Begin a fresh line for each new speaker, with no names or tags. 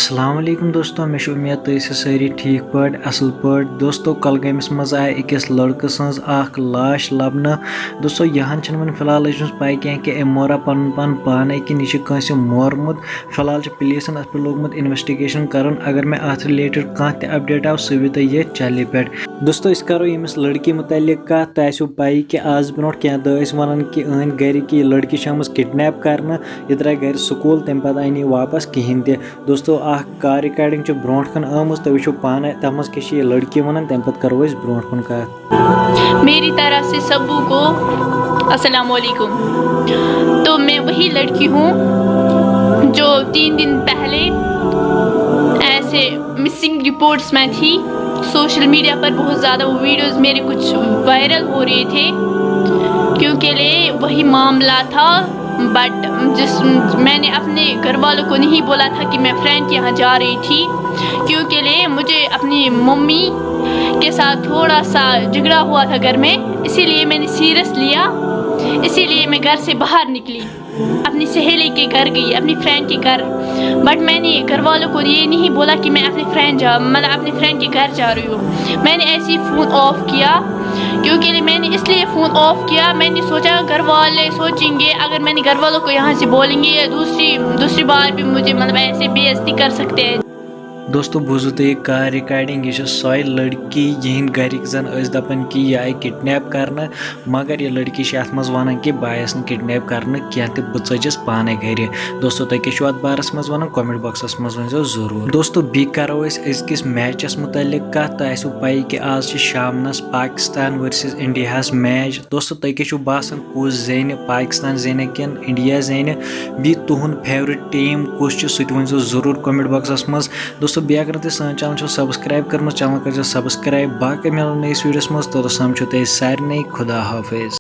السلام علیکم دوستو میں امید تھی ساری ٹھیک پٲٹھۍ اصل پٲٹھۍ دوستو کۄلگٲمِس منٛز آے أکِس لڑکہٕ سٕنٛز اکھ لاش لبنہٕ دوستو یہان چھنہٕ وۄنۍ فی الحال لٔجمٕژ پاے کینٛہہ کہِ أمۍ مورا پنُن پان پانے کِنہٕ یہِ چھُ کٲنٛسہِ مورمُت فی الحال چھُ پُلیٖسن اتھ پٮ۪ٹھ لوگمُت انویسٹِگیشن کرُن اگر مےٚ اتھ رِلیٹڈ کانٛہہ تہِ اپڈیٹ آو سُہ یِیہِ تۄہہِ ییٚتھۍ چینلہِ پٮ۪ٹھ دوستو أسۍ کرو ییٚمِس لڑکی متعلق کتھ تۄہہِ آسیو پاے کہِ آز برونٛٹھ کینٛہہ دۄہ ٲسۍ ونان کہِ أہنٛدۍ گرِکۍ یہِ لڑکی چھِ آمٕژ کڈنیپ کرنہٕ یہِ درٛاے گرِ سکوٗل تمہِ پتہٕ آیہِ نہٕ یہِ واپس کہیٖنۍ تہِ دوستو اکھ کار رِکاڈنگ چھِ برونٛٹھ کُن آمٕژ تُہۍ وٕچھِو پانے تتھ منٛز کیٛاہ چھِ یہِ لڑکی ونان تمہِ پتہٕ کرو أسۍ برونٛٹھ کُن کتھ
میری طرف سے سبو کو السلام علیکم تو میں وہی لڑکی ہوں جو 3 دن پہلے ایسے مسنگ رپورٹس میں تھی سوشل میڈیا پر بہت زیادہ وہ ویڈیوز میرے کچھ وائرل ہو رہے تھے کیونکہ وہی معاملہ تھا بٹ میں نے اپنے گھر والوں کو نہیں بولا تھا کہ میں فرینڈ کے یہاں جا رہی تھی کیونکہ مجھے اپنی ممی کے ساتھ تھوڑا سا جھگڑا ہوا تھا گھر میں اسی لیے میں نے سیریس لیا اسی لیے میں گھر سے باہر نکلی اپنی سہیلی کے گھر گئی اپنی فرینڈ کے گھر بٹ میں نے گھر والوں کو یہ نہیں بولا کہ میں اپنی فرینڈ کے گھر جا رہی ہوں میں نے ایسے ہی فون آف کیا کیونکہ میں نے اس لیے فون آف کیا میں نے سوچا گھر والے سوچیں گے اگر میں نے گھر والوں کو یہاں سے بولیں گے دوسری بار بھی مجھے ایسے بے عزتی کر سکتے ہیں
دوستو بوٗزِو تُہۍ یہِ کار رِکاڈِنگ یہِ چھِ سۄے لڑکی یِہنٛدۍ گرِکۍ زن ٲسۍ دپان کہِ یہِ آیہِ کڈنیپ کرنہٕ مگر یہِ لڑکی چھِ اتھ منٛز ونان کہِ بہٕ آیس نہٕ کڈنیپ کرنہٕ کینٛہہ تہِ بہٕ ژٔجِس پانے گرِ دوستو تُہۍ کیٛاہ چھِو اتھ بارس منٛز ونان کومنٹ باکسس منٛز ؤنۍزیو ضروٗر دوستو بیٚیہِ کرو أسۍ أزکِس میچس متعلق کتھ تۄہہِ آسیو پاے کہِ آز چھِ شامنس پاکستان ورسز انڈیاہس میچ دوستو تۄہہِ کیٛاہ چھُو باسان کُس زینہِ پاکستان زینہِ کِنہٕ انڈیا زینہِ بیٚیہِ تُہُنٛد فیورٹ ٹیٖم کُس چھُ سُہ تہِ ؤنۍزیو ضروٗر کومنٹ باکسس منٛز دوستو بیٚیہِ اگر نہٕ تُہۍ سٲنۍ چینل چھُو سبسکرایب کٔرمٕژ چینل کٔرزیو سبسکرایب باقٕے مِلو نٔیِس ویٖڈیوس منٛز توٚتَس تام چھُو تۄہہِ سارنٕے خدا حافظ